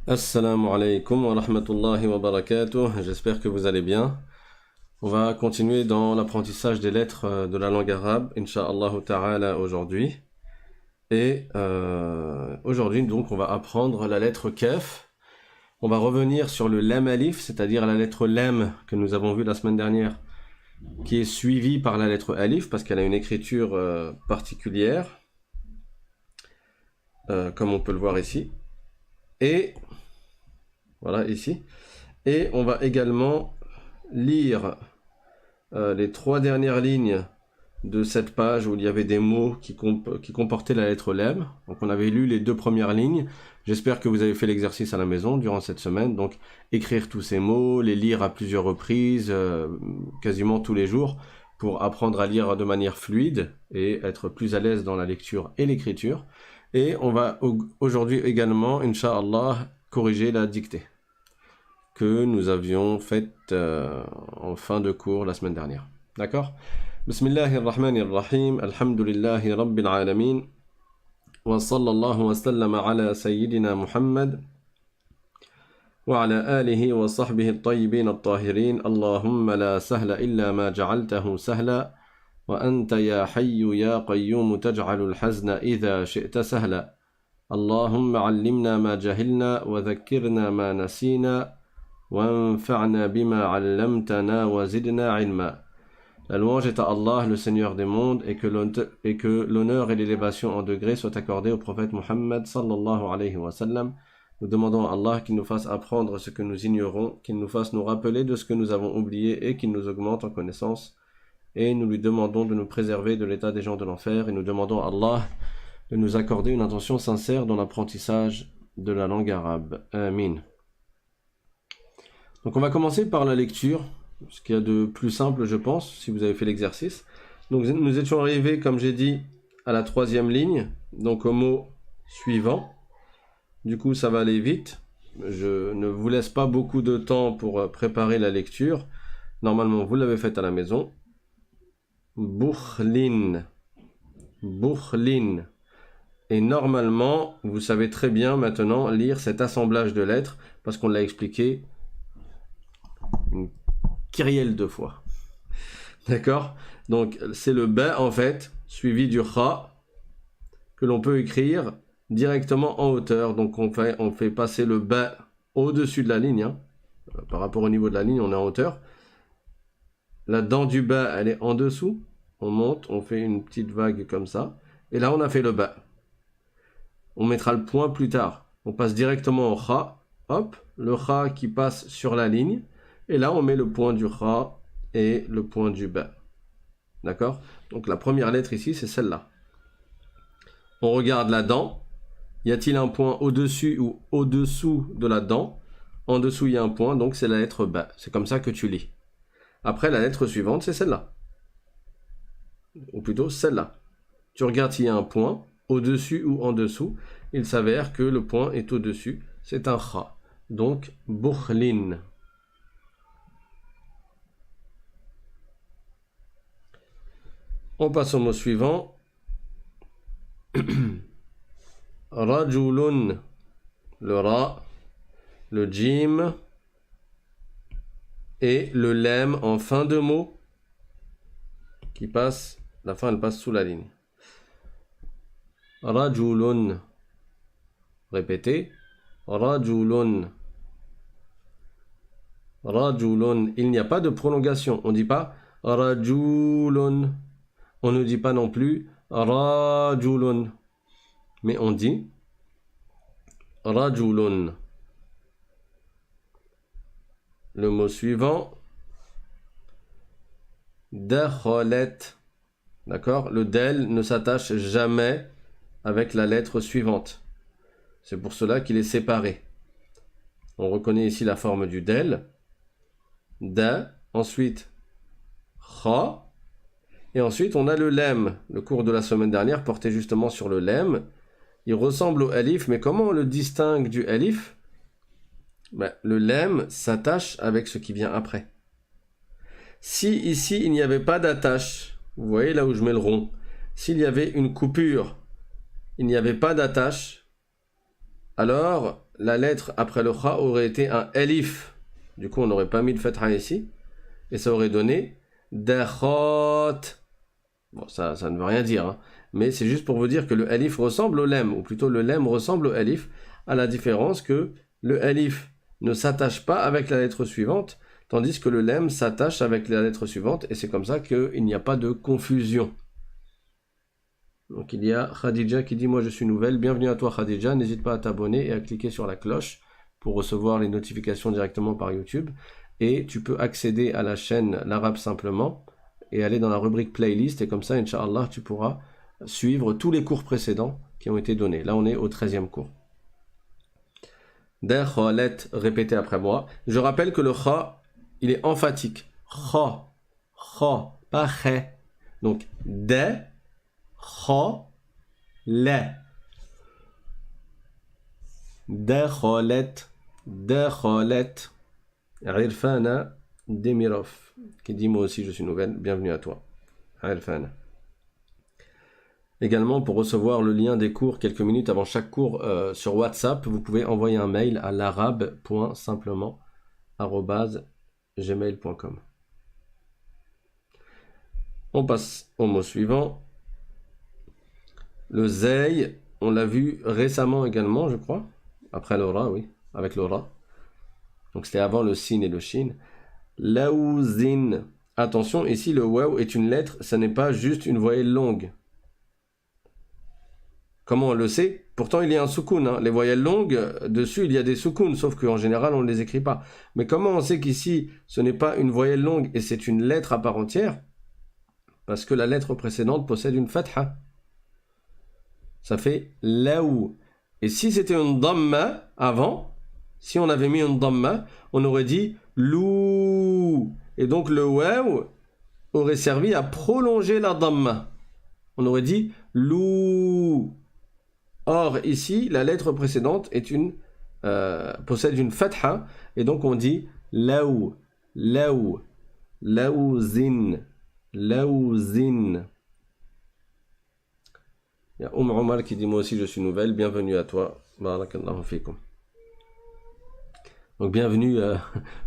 Assalamu alaikum wa rahmatullahi wa barakatuh. J'espère que vous allez bien. On va continuer dans l'apprentissage des lettres de la langue arabe, Inch'Allah ta'ala, aujourd'hui. Et aujourd'hui, donc, on va apprendre la lettre Kaf. On va revenir sur le lam alif, c'est-à-dire la lettre lam que nous avons vue la semaine dernière, qui est suivie par la lettre alif, parce qu'elle a une écriture particulière, comme on peut le voir ici. Et voilà, ici. Et on va également lire les trois dernières lignes de cette page où il y avait des mots qui comportaient la lettre lam. Donc on avait lu les deux premières lignes. J'espère que vous avez fait l'exercice à la maison durant cette semaine. Donc écrire tous ces mots, les lire à plusieurs reprises, quasiment tous les jours, pour apprendre à lire de manière fluide et être plus à l'aise dans la lecture et l'écriture. Et on va aujourd'hui également, Inch'Allah, corriger la dictée que nous avions faite en fin de cours la semaine dernière. D'accord? Bismillahirrahmanirrahim. Alhamdulillahi rabbil alamin. Wa sallallahu wa sallam ala sayyidina Muhammad. Wa ala alihi wa sahbihi at-tayyibin at-tahirin. Allahumma la sahla illa ma ja'altahu sahla. وأنت يا حي يا قيوم تجعل الحزن إذا شئت سهلا اللهم علمنا ما جهلنا وذكرنا ما نسينا وانفعنا بما علمتنا وزدنا علما. La louange est à Allah, le Seigneur des mondes, et que l'honneur et l'élévation en degrés soient accordés au prophète Muhammad sallallahu alayhi wa sallam. Nous demandons à Allah qu'il nous fasse apprendre ce que nous ignorons, qu'il nous fasse nous rappeler de ce que nous avons oublié et qu'il nous augmente en connaissance. Et nous lui demandons de nous préserver de l'état des gens de l'enfer, et nous demandons à Allah de nous accorder une intention sincère dans l'apprentissage de la langue arabe. Amin. Donc on va commencer par la lecture, ce qu'il y a de plus simple, je pense, si vous avez fait l'exercice. Donc nous étions arrivés, comme j'ai dit, à la troisième ligne, donc au mot suivant. Du coup, ça va aller vite. Je ne vous laisse pas beaucoup de temps pour préparer la lecture. Normalement, vous l'avez faite à la maison. Bukhlin. Bukhlin. Et normalement, vous savez très bien maintenant lire cet assemblage de lettres parce qu'on l'a expliqué une kyrielle de fois. D'accord? Donc, c'est le ba en fait, suivi du kha, que l'on peut écrire directement en hauteur. Donc, on fait passer le ba au-dessus de la ligne. Hein. Par rapport au niveau de la ligne, on est en hauteur. La dent du bas, elle est en dessous. On monte, on fait une petite vague comme ça. Et là, on a fait le bas. On mettra le point plus tard. On passe directement au kha. Hop, le kha qui passe sur la ligne. Et là, on met le point du kha et le point du bas. D'accord? Donc, la première lettre ici, c'est celle-là. On regarde la dent. Y a-t-il un point au-dessus ou au-dessous de la dent? En dessous, il y a un point, donc c'est la lettre bas. C'est comme ça que tu lis. Après, la lettre suivante, c'est celle-là. Ou plutôt, celle-là. Tu regardes s'il y a un point, au-dessus ou en dessous. Il s'avère que le point est au-dessus. C'est un kha. Donc, bukhlin. On passe au mot suivant. Rajulun. Le ra. Le jim. Et le lam en fin de mot qui passe, la fin elle passe sous la ligne. Rajulun. Répétez. Rajulun. Rajulun. Il n'y a pas de prolongation. On ne dit pas rajulun. On ne dit pas non plus rajulun. Mais on dit rajulun. Le mot suivant, dakhalat. D'accord? Le del ne s'attache jamais avec la lettre suivante. C'est pour cela qu'il est séparé. On reconnaît ici la forme du del. Da, ensuite kha. Et ensuite, on a le lam. Le cours de la semaine dernière portait justement sur le lam. Il ressemble au alif, mais comment on le distingue du alif? Le lam s'attache avec ce qui vient après. Si ici il n'y avait pas d'attache, vous voyez là où je mets le rond, s'il y avait une coupure, il n'y avait pas d'attache, alors la lettre après le kha aurait été un elif. Du coup, on n'aurait pas mis le fatha ici. Et ça aurait donné dakhot. Bon, ça ne veut rien dire, hein. Mais c'est juste pour vous dire que le alif ressemble au lem, ou plutôt le lem ressemble au alif, à la différence que le alif ne s'attache pas avec la lettre suivante, tandis que le lem s'attache avec la lettre suivante, et c'est comme ça qu'il n'y a pas de confusion. Donc il y a Khadija qui dit « Moi je suis nouvelle, bienvenue à toi Khadija, n'hésite pas à t'abonner et à cliquer sur la cloche pour recevoir les notifications directement par YouTube. Et tu peux accéder à la chaîne L'Arabe Simplement et aller dans la rubrique playlist, et comme ça, Inch'Allah, tu pourras suivre tous les cours précédents qui ont été donnés. Là, on est au 13e cours. Dakhalat, répétez après moi. Je rappelle que le kha, il est emphatique. Kha, kha, pas khe. Donc, de, kha, la. Dakhalat, dakhalat. Irfana Demirov, qui dit moi aussi je suis nouvelle, bienvenue à toi. Irfana. Également, pour recevoir le lien des cours quelques minutes avant chaque cours sur WhatsApp, vous pouvez envoyer un mail à l'arabe.simplement@gmail.com. On passe au mot suivant. Le zay, on l'a vu récemment également, je crois. Après l'aura, oui, avec l'aura. Donc c'était avant le sin et le shin. Laouzin. Attention, ici le waw est une lettre, ça n'est pas juste une voyelle longue. Comment on le sait? Pourtant il y a un soukoun, hein. Les voyelles longues, dessus il y a des soukouns, sauf qu'en général on ne les écrit pas. Mais comment on sait qu'ici ce n'est pas une voyelle longue et c'est une lettre à part entière? Parce que la lettre précédente possède une fatha. Ça fait laou. Et si c'était une damma avant, si on avait mis une damma, on aurait dit lou. Et donc le waw aurait servi à prolonger la damma. On aurait dit lou. Or ici, la lettre précédente possède une fatha. Et donc on dit laou, laou, laouzin, laouzin. Il y a Omar qui dit moi aussi je suis nouvelle, bienvenue à toi. Barakallahu fikum. Donc bienvenue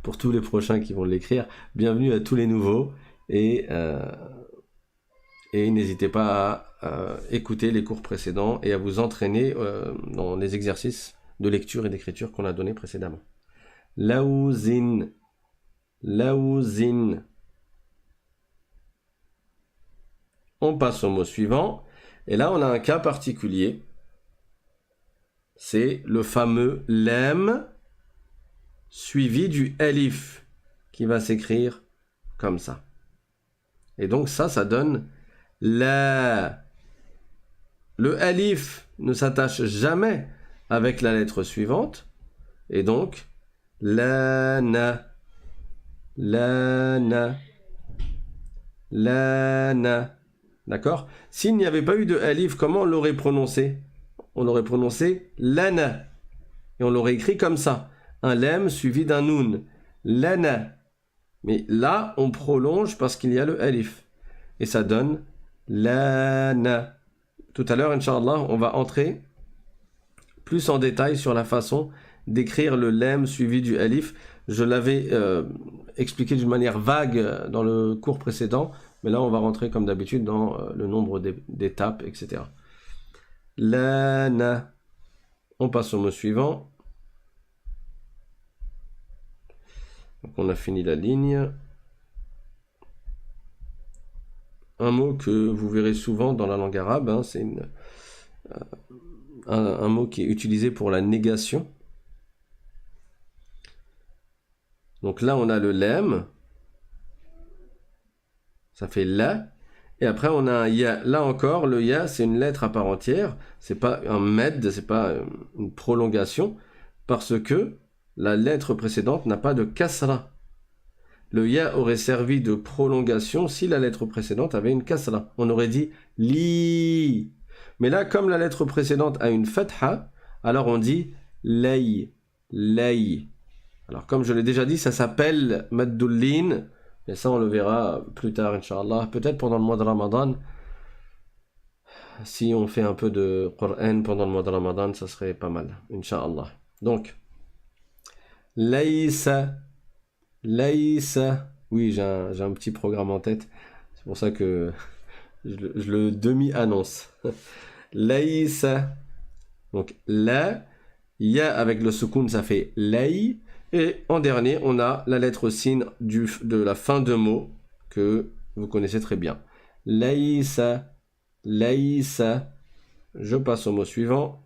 pour tous les prochains qui vont l'écrire, bienvenue à tous les nouveaux et n'hésitez pas à écouter les cours précédents et à vous entraîner dans les exercices de lecture et d'écriture qu'on a donnés précédemment. Laouzin, laouzin. On passe au mot suivant et là on a un cas particulier, c'est le fameux lem suivi du alif, qui va s'écrire comme ça. Et donc ça donne la. Le alif ne s'attache jamais avec la lettre suivante, et donc lana, lana, lana. D'accord? S'il n'y avait pas eu de alif, comment on l'aurait prononcé? On l'aurait prononcé lana, et on l'aurait écrit comme ça. Un lem suivi d'un noun. Lana. Mais là, on prolonge parce qu'il y a le alif. Et ça donne lana. Tout à l'heure, Inch'Allah, on va entrer plus en détail sur la façon d'écrire le lem suivi du alif. Je l'avais expliqué d'une manière vague dans le cours précédent. Mais là, on va rentrer comme d'habitude dans le nombre d'étapes, etc. Lana. On passe au mot suivant. Donc on a fini la ligne. Un mot que vous verrez souvent dans la langue arabe, hein, c'est un mot qui est utilisé pour la négation. Donc là on a le lem, ça fait la, et après on a un ya. Là encore, le ya c'est une lettre à part entière, c'est pas un med, c'est pas une prolongation, parce que la lettre précédente n'a pas de kasra. Le ya aurait servi de prolongation si la lettre précédente avait une kasra. On aurait dit li. Mais là, comme la lettre précédente a une fatha, alors on dit lay, lay. Alors comme je l'ai déjà dit, ça s'appelle maddullin. Et ça, on le verra plus tard, Inch'Allah. Peut-être pendant le mois de Ramadan. Si on fait un peu de Qur'an pendant le mois de Ramadan, ça serait pas mal, Inch'Allah. Donc, laïsa, laïsa. Oui, j'ai un petit programme en tête. C'est pour ça que je le demi-annonce. Laïsa. Donc, la, ya avec le soukoun, ça fait laï. Et en dernier, on a la lettre sin de la fin de mot que vous connaissez très bien. Laïsa, laïsa. Je passe au mot suivant.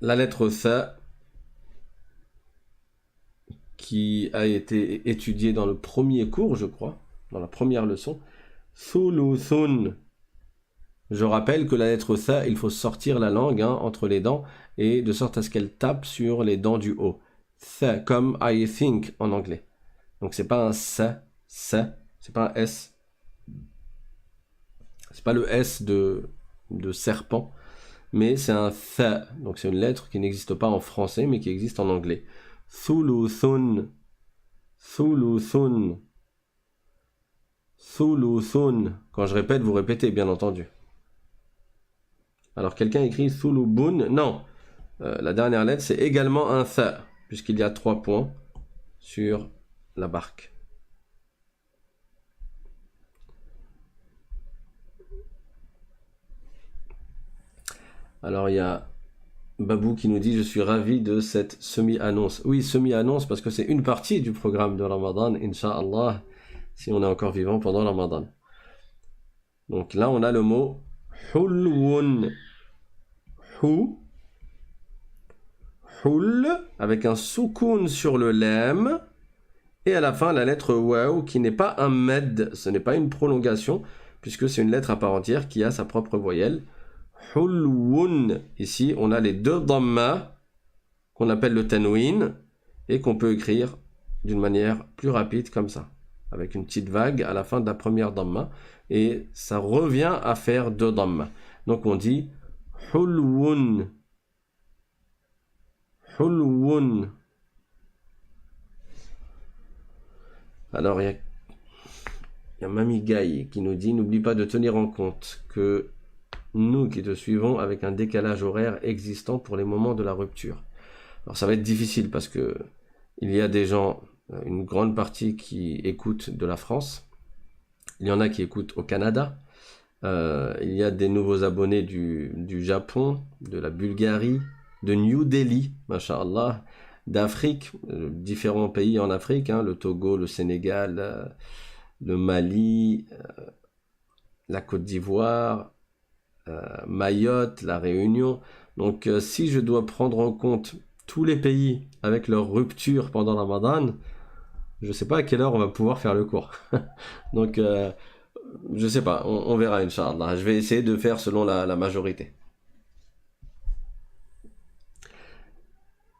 La lettre sa, qui a été étudiée dans le premier cours, je crois, dans la première leçon. Thuluthun. Je rappelle que la lettre sa, il faut sortir la langue entre les dents et de sorte à ce qu'elle tape sur les dents du haut. Sa, comme I think en anglais. Donc c'est pas un sa, c'est pas un S. C'est pas le S de serpent, mais c'est un tha. Donc c'est une lettre qui n'existe pas en français, mais qui existe en anglais. Thuluthun. Thuluthun. Thuluthun. Quand je répète, vous répétez, bien entendu. Alors quelqu'un écrit Thulubun. Non. La dernière lettre, c'est également un tha, puisqu'il y a 3 points sur la barque. Alors il y a Babou qui nous dit « Je suis ravi de cette semi-annonce ». Oui, semi-annonce parce que c'est une partie du programme de Ramadan, Inch'Allah, si on est encore vivant pendant Ramadan. Donc là, on a le mot « hulwun ». Hul, avec un soukoun sur le lem, et à la fin, la lettre waw, qui n'est pas un med, ce n'est pas une prolongation, puisque c'est une lettre à part entière qui a sa propre voyelle. Hulwun. Ici, on a les 2 dhamma qu'on appelle le tanwin et qu'on peut écrire d'une manière plus rapide comme ça, avec une petite vague à la fin de la première dhamma et ça revient à faire 2 dhamma. Donc on dit hulwun. Hulwun. Alors il y a Mami Gaï qui nous dit « N'oublie pas de tenir en compte que nous qui te suivons avec un décalage horaire existant pour les moments de la rupture. » Alors ça va être difficile parce que il y a des gens, une grande partie qui écoutent de la France, il y en a qui écoutent au Canada, il y a des nouveaux abonnés du Japon, de la Bulgarie, de New Delhi, masha'Allah, d'Afrique, différents pays en Afrique, le Togo, le Sénégal, le Mali, la Côte d'Ivoire, Mayotte, la Réunion. Donc si je dois prendre en compte tous les pays avec leur rupture pendant le Ramadan, je sais pas à quelle heure on va pouvoir faire le cours. Donc je sais pas, on verra Inch'Allah. Je vais essayer de faire selon la majorité.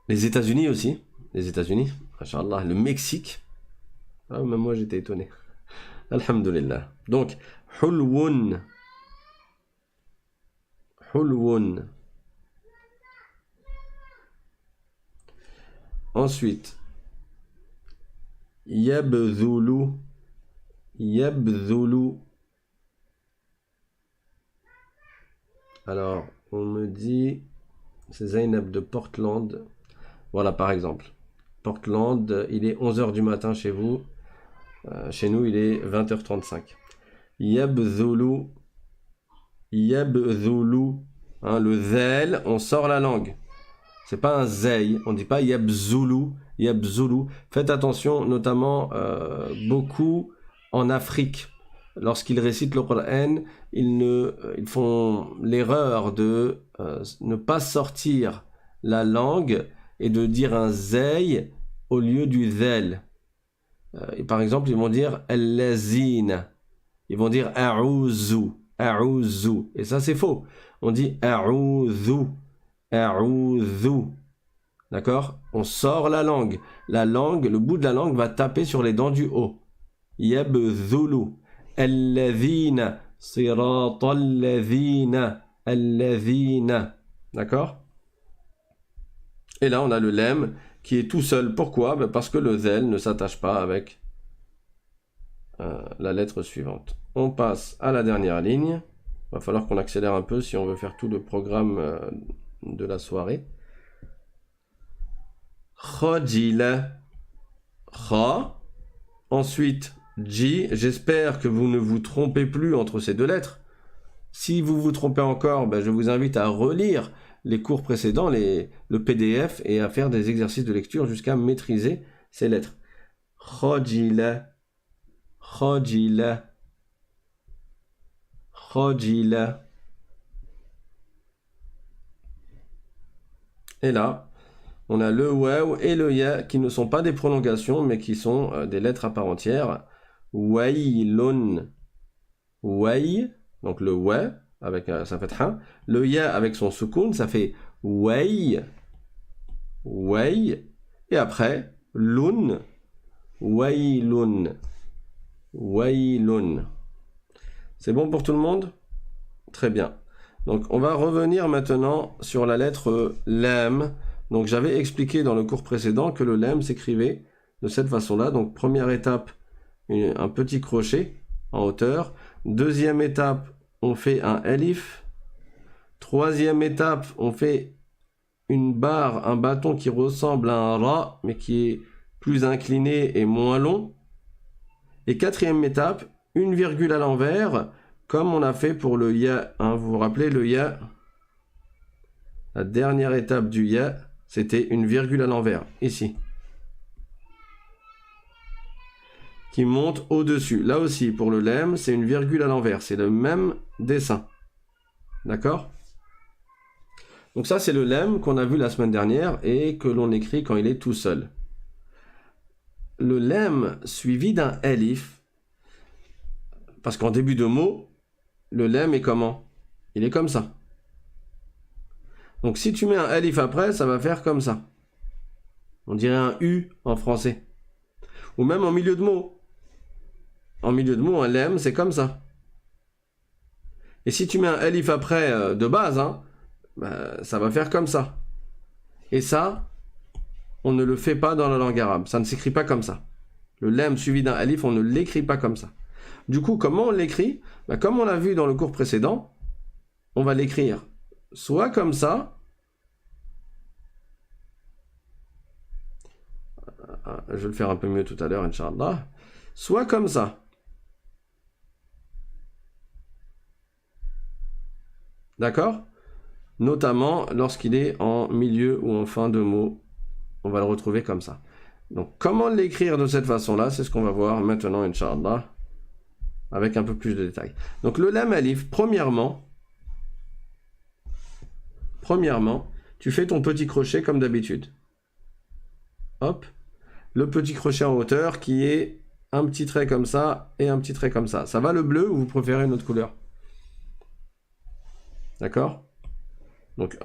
Les États-Unis aussi, les États-Unis, Inch'Allah, le Mexique. Ah, même moi j'étais étonné. Alhamdulillah. Donc hulwun. Hulwun. Ensuite, yabdhulu. Yabdhulu. Alors, on me dit, c'est Zainab de Portland. Voilà, par exemple. Portland, il est 11h du matin chez vous. Chez nous, il est 20h35. Yabdhulu. Yabdhulu. Le zel, on sort la langue. C'est pas un zey, on dit pas yabzulu, yabzulu. Faites attention, notamment beaucoup en Afrique. Lorsqu'ils récitent le Coran, ils font l'erreur de ne pas sortir la langue et de dire un zey au lieu du zel. Et par exemple, ils vont dire al-lazina. Ils vont dire a'ouzu, a'ouzu. Et ça, c'est faux. On dit a'ouzu. A'udhu. D'accord? On sort la langue. La langue, le bout de la langue va taper sur les dents du haut. Yabdhulu. Alladhina. Siratalladhina. Alladhina. D'accord? Et là, on a le lem qui est tout seul. Pourquoi? Parce que le zel ne s'attache pas avec la lettre suivante. On passe à la dernière ligne. Va falloir qu'on accélère un peu si on veut faire tout le programme de la soirée. Khajila. Kha. Ensuite, J. J'espère que vous ne vous trompez plus entre ces deux lettres. Si vous vous trompez encore, ben je vous invite à relire les cours précédents, le PDF, et à faire des exercices de lecture jusqu'à maîtriser ces lettres. Khajila. Khajila. Khajila. Et là, on a le waw et le ya qui ne sont pas des prolongations, mais qui sont des lettres à part entière. Waylun. Way, donc le wa avec sa fatha. Le ya avec son soukoun, ça fait way. Way. Et après, lun. Waylun. Waylun. C'est bon pour tout le monde? Très bien. Donc, on va revenir maintenant sur la lettre lam. Donc, j'avais expliqué dans le cours précédent que le lam s'écrivait de cette façon-là. Donc, première étape, un petit crochet en hauteur. Deuxième étape, on fait un elif. Troisième étape, on fait une barre, un bâton qui ressemble à un ra, mais qui est plus incliné et moins long. Et quatrième étape, une virgule à l'envers, comme on a fait pour le ya. Hein, vous vous rappelez, le ya, la dernière étape du ya, c'était une virgule à l'envers, ici. Qui monte au-dessus. Là aussi, pour le lem, c'est une virgule à l'envers. C'est le même dessin. D'accord? Donc ça, c'est le lem qu'on a vu la semaine dernière et que l'on écrit quand il est tout seul. Le lem suivi d'un elif, parce qu'en début de mot, le lem est comment? Il est comme ça. Donc si tu mets un elif après, ça va faire comme ça. On dirait un U en français. Ou même en milieu de mot. En milieu de mot, un lem, c'est comme ça. Et si tu mets un elif après de base, hein, bah, ça va faire comme ça. Et ça, on ne le fait pas dans la langue arabe. Ça ne s'écrit pas comme ça. Le lem suivi d'un elif, on ne l'écrit pas comme ça. Du coup, comment on l'écrit? Bah, comme on l'a vu dans le cours précédent, on va l'écrire soit comme ça. Je vais le faire un peu mieux tout à l'heure, Inch'Allah. Soit comme ça. D'accord? Notamment lorsqu'il est en milieu ou en fin de mot. On va le retrouver comme ça. Donc, comment l'écrire de cette façon-là? C'est ce qu'on va voir maintenant, Inch'Allah, avec un peu plus de détails. Donc, le lam alif, premièrement, tu fais ton petit crochet comme d'habitude. Hop. Le petit crochet en hauteur qui est un petit trait comme ça et un petit trait comme ça. Ça va le bleu ou vous préférez une autre couleur? D'accord? Donc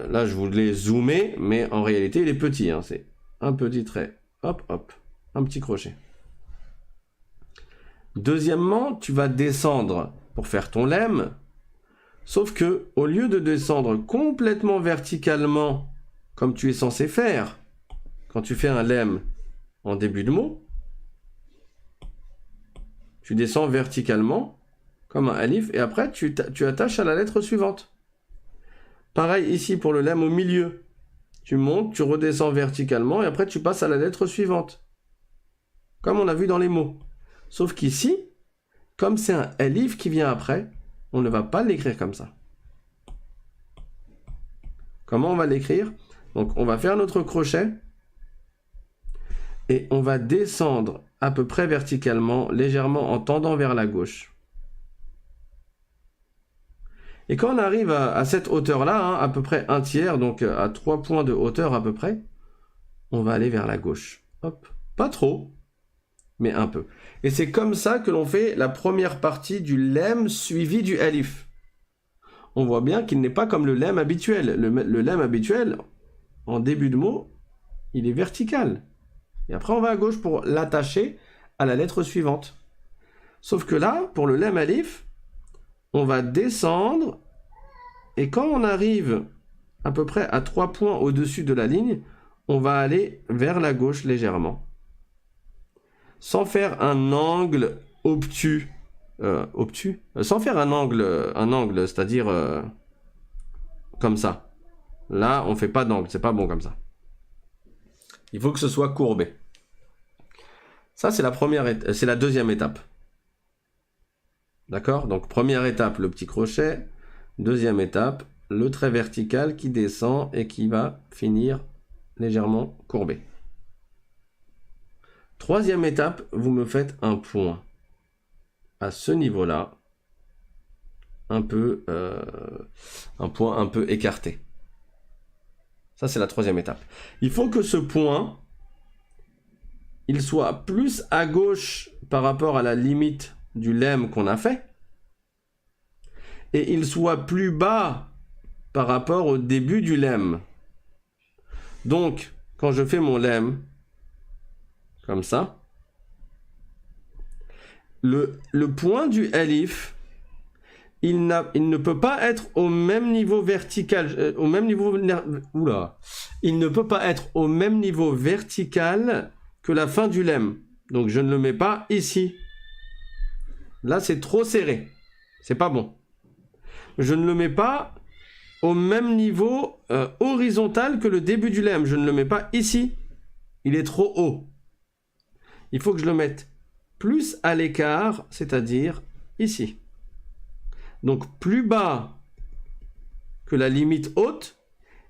là, je voulais zoomer, mais en réalité, il est petit. Hein. C'est un petit trait. Hop, hop. Un petit crochet. Deuxièmement, tu vas descendre pour faire ton lem. Sauf que, au lieu de descendre complètement verticalement, comme tu es censé faire, quand tu fais un lem en début de mot, tu descends verticalement, comme un alif, et après, tu attaches à la lettre suivante. Pareil ici pour le lem au milieu. Tu montes, tu redescends verticalement, et après, tu passes à la lettre suivante. Comme on a vu dans les mots. Sauf qu'ici, comme c'est un alif qui vient après, on ne va pas l'écrire comme ça. Comment on va l'écrire? Donc, on va faire notre crochet et on va descendre à peu près verticalement, légèrement en tendant vers la gauche. Et quand on arrive à cette hauteur-là, hein, à peu près un tiers, donc à 3 points de hauteur à peu près, on va aller vers la gauche. Hop, pas trop, mais un peu. Et c'est comme ça que l'on fait la première partie du lem suivi du alif. On voit bien qu'il n'est pas comme le lem habituel. Le lem habituel, en début de mot, il est vertical. Et après, on va à gauche pour l'attacher à la lettre suivante. Sauf que là, pour le lem alif, on va descendre. Et quand on arrive à peu près à 3 points au-dessus de la ligne, on va aller vers la gauche légèrement. Sans faire un angle obtus obtus, sans faire un angle, c'est-à-dire comme ça. Là, on fait pas d'angle, c'est pas bon comme ça. Il faut que ce soit courbé. Ça, c'est la deuxième étape. D'accord? Donc, première étape, le petit crochet. Deuxième étape, le trait vertical qui descend et qui va finir légèrement courbé. Troisième étape, vous me faites un point à ce niveau-là, un point un peu écarté. Ça, c'est la troisième étape. Il faut que ce point, il soit plus à gauche par rapport à la limite du lemme qu'on a fait, et il soit plus bas par rapport au début du lemme. Donc, quand je fais mon lemme, comme ça, le point du alif, il ne peut pas être au même niveau vertical, il ne peut pas être au même niveau vertical que la fin du lemme. Donc, je ne le mets pas ici. Là, c'est trop serré. C'est pas bon. Je ne le mets pas au même niveau horizontal que le début du lemme. Je ne le mets pas ici. Il est trop haut. Il faut que je le mette plus à l'écart, c'est-à-dire ici. Donc plus bas que la limite haute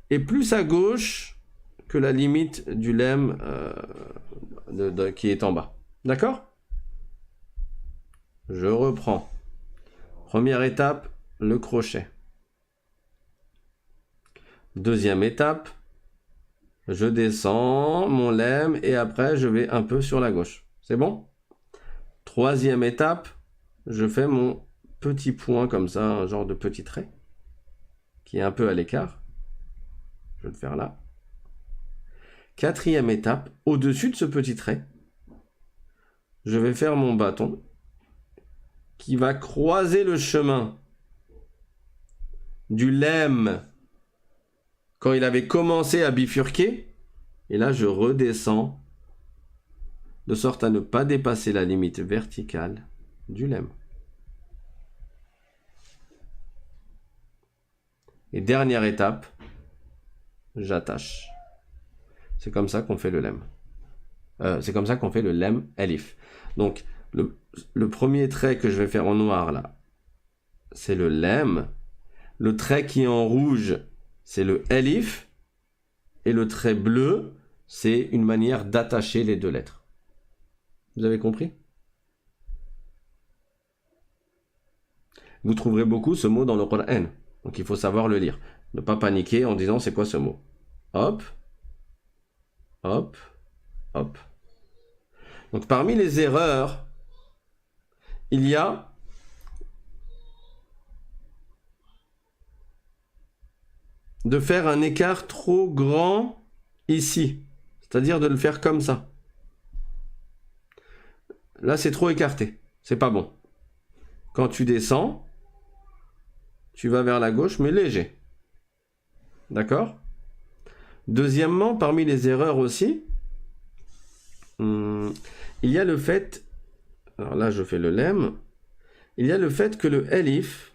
et plus à gauche que la limite du lemme qui est en bas. D'accord? Je reprends. Première étape, le crochet. Deuxième étape, je descends mon lemme et après je vais un peu sur la gauche. C'est bon? Troisième étape, je fais mon petit point comme ça, un genre de petit trait qui est un peu à l'écart. Je vais le faire là. Quatrième étape, au-dessus de ce petit trait, je vais faire mon bâton qui va croiser le chemin du lemme quand il avait commencé à bifurquer. Et là, je redescends de sorte à ne pas dépasser la limite verticale du lemme. Et dernière étape, j'attache. C'est comme ça qu'on fait le lemme. C'est comme ça qu'on fait le lemme alif. Donc, le premier trait que je vais faire en noir là, c'est le lemme. Le trait qui est en rouge, c'est le alif. Et le trait bleu, c'est une manière d'attacher les deux lettres. Vous avez compris? Vous trouverez beaucoup ce mot dans le Coran. Donc il faut savoir le lire. Ne pas paniquer en disant c'est quoi ce mot. Hop, hop, hop. Donc parmi les erreurs, il y a de faire un écart trop grand ici. C'est-à-dire de le faire comme ça. Là, c'est trop écarté. C'est pas bon. Quand tu descends, tu vas vers la gauche, mais léger. D'accord? Deuxièmement, parmi les erreurs aussi, il y a le fait... Alors là, je fais le lemme. Il y a le fait que le alif,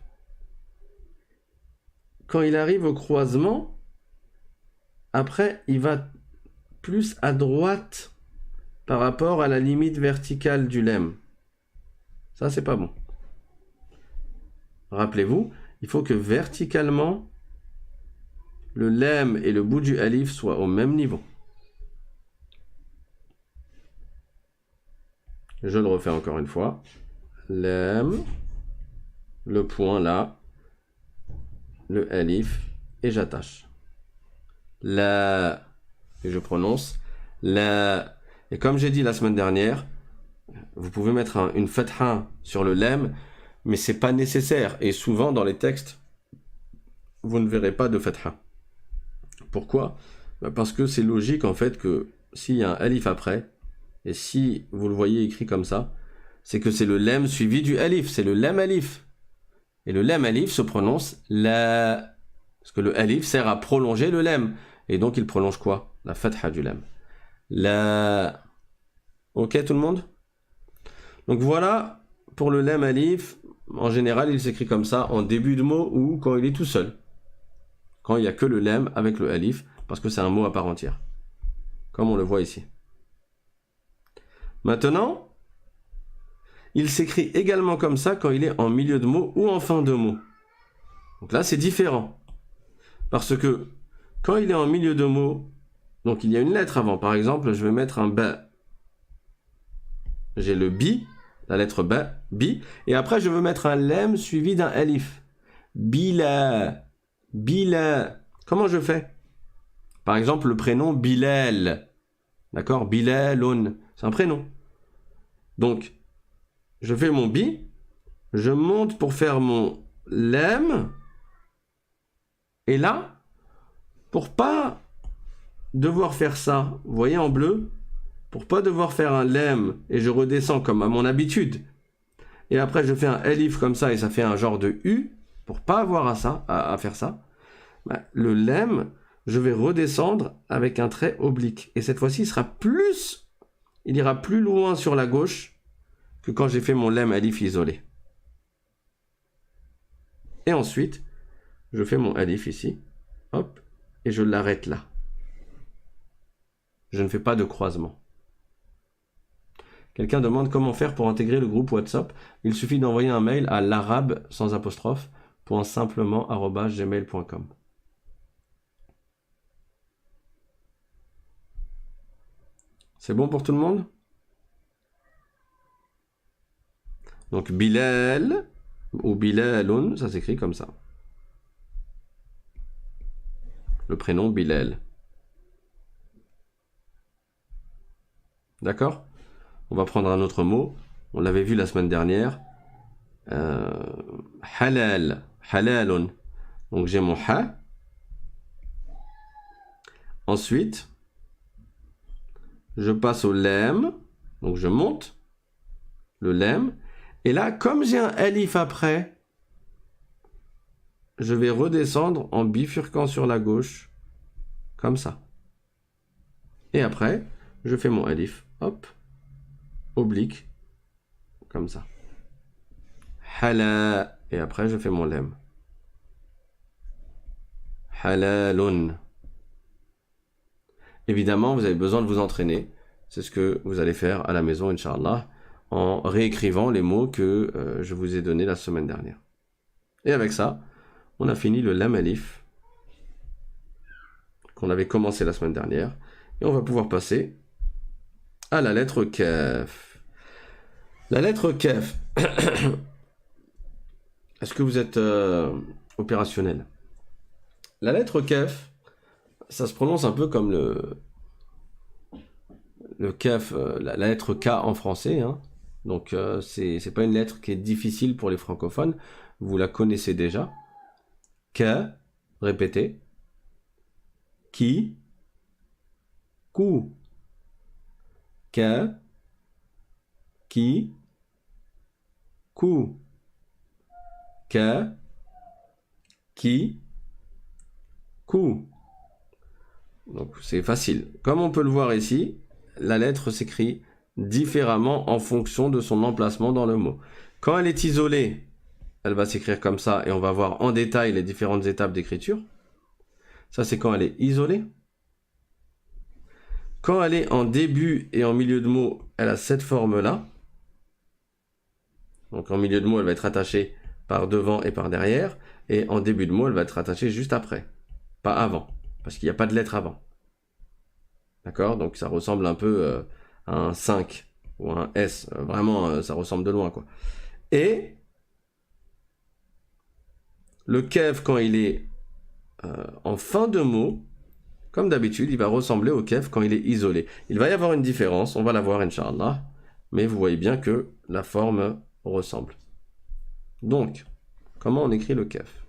quand il arrive au croisement, après, il va plus à droite par rapport à la limite verticale du lemme. Ça, c'est pas bon. Rappelez-vous, il faut que verticalement, le lemme et le bout du alif soient au même niveau. Je le refais encore une fois. Lemme, le point là, le alif, et j'attache. La, et je prononce la. Et comme j'ai dit la semaine dernière, vous pouvez mettre une fatha sur le lemme, mais c'est pas nécessaire. Et souvent dans les textes, vous ne verrez pas de fatha. Pourquoi? Parce que c'est logique en fait que s'il y a un alif après, et si vous le voyez écrit comme ça, c'est que c'est le lemme suivi du alif, c'est le lemme alif. Et le lemme alif se prononce la... Parce que le alif sert à prolonger le lemme. Et donc il prolonge quoi? La fatha du lemme. La... Ok tout le monde? Donc voilà pour le lam alif, en général, il s'écrit comme ça en début de mot ou quand il est tout seul. Quand il n'y a que le lam avec le alif, parce que c'est un mot à part entière. Comme on le voit ici. Maintenant, il s'écrit également comme ça quand il est en milieu de mot ou en fin de mot. Donc là, c'est différent. Parce que quand il est en milieu de mot, donc il y a une lettre avant. Par exemple, je vais mettre un ba. J'ai le bi, la lettre ba, bi. Et après, je veux mettre un lem suivi d'un alif. Bila. Bila. Comment je fais? Par exemple, le prénom Bilal. D'accord? Bilalun. C'est un prénom. Donc, je fais mon bi. Je monte pour faire mon lem. Et là, pour pas devoir faire ça, vous voyez en bleu, pour pas devoir faire un lem et je redescends comme à mon habitude, et après je fais un alif comme ça et ça fait un genre de U, pour pas avoir à faire ça, bah, le lem, je vais redescendre avec un trait oblique. Et cette fois-ci, il ira plus loin sur la gauche que quand j'ai fait mon lem alif isolé. Et ensuite, je fais mon alif ici, hop, et je l'arrête là. Je ne fais pas de croisement. Quelqu'un demande comment faire pour intégrer le groupe WhatsApp. Il suffit d'envoyer un mail à l'arabe sans apostrophe .simplement@gmail.com. C'est bon pour tout le monde? Donc Bilal ou Bilalun, ça s'écrit comme ça. Le prénom Bilal. D'accord? On va prendre un autre mot. On l'avait vu la semaine dernière. Halal. Halalun. Donc j'ai mon ha. Ensuite, je passe au lem. Donc je monte le lem. Et là, comme j'ai un alif après, je vais redescendre en bifurquant sur la gauche. Comme ça. Et après, je fais mon alif. Hop. Oblique. Comme ça. Hala. Et après, je fais mon lem. Halalun. Évidemment, vous avez besoin de vous entraîner. C'est ce que vous allez faire à la maison, Inch'Allah, en réécrivant les mots que je vous ai donnés la semaine dernière. Et avec ça, on a fini le lam alif qu'on avait commencé la semaine dernière. Et on va pouvoir passer à la lettre kaf. La lettre kaf. Est-ce que vous êtes opérationnel? La lettre kaf, ça se prononce un peu comme le kaf, la lettre K en français. Hein. Donc c'est pas une lettre qui est difficile pour les francophones. Vous la connaissez déjà. K, répétez. Qui, ku. K, qui, ku. K, qui, ku. Donc c'est facile. Comme on peut le voir ici, la lettre s'écrit différemment en fonction de son emplacement dans le mot. Quand elle est isolée, elle va s'écrire comme ça et on va voir en détail les différentes étapes d'écriture. Ça, c'est quand elle est isolée. Quand elle est en début et en milieu de mot, elle a cette forme-là. Donc en milieu de mot, elle va être attachée par devant et par derrière. Et en début de mot, elle va être attachée juste après. Pas avant. Parce qu'il n'y a pas de lettre avant. D'accord? Donc ça ressemble un peu à un 5 ou un S. Vraiment, ça ressemble de loin, quoi. Et le kef, quand il est en fin de mot, comme d'habitude, il va ressembler au kef quand il est isolé. Il va y avoir une différence, on va la voir, Inch'Allah. Mais vous voyez bien que la forme ressemble. Donc, comment on écrit le kef?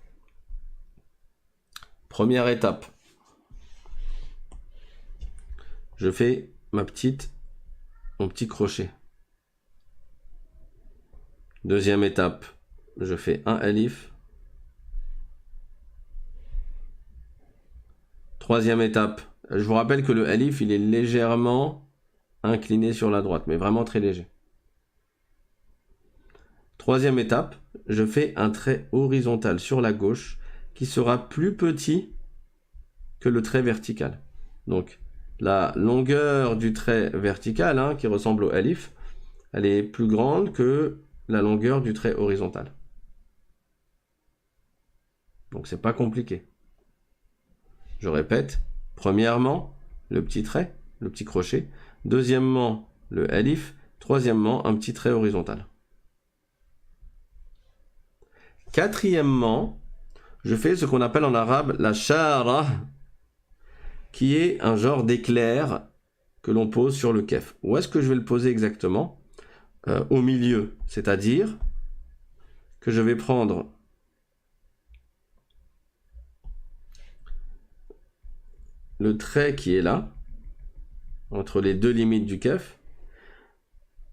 Première étape. Je fais mon petit crochet. Deuxième étape, je fais un alif. Troisième étape, je vous rappelle que le alif, il est légèrement incliné sur la droite, mais vraiment très léger. Troisième étape, je fais un trait horizontal sur la gauche qui sera plus petit que le trait vertical. Donc, la longueur du trait vertical, hein, qui ressemble au alif, elle est plus grande que la longueur du trait horizontal. Donc, c'est pas compliqué. Je répète, premièrement, le petit trait, le petit crochet. Deuxièmement, le alif. Troisièmement, un petit trait horizontal. Quatrièmement, je fais ce qu'on appelle en arabe la shara, qui est un genre d'éclair que l'on pose sur le kef. Où est-ce que je vais le poser exactement? Au milieu, c'est-à-dire que je vais prendre le trait qui est là, entre les deux limites du kef,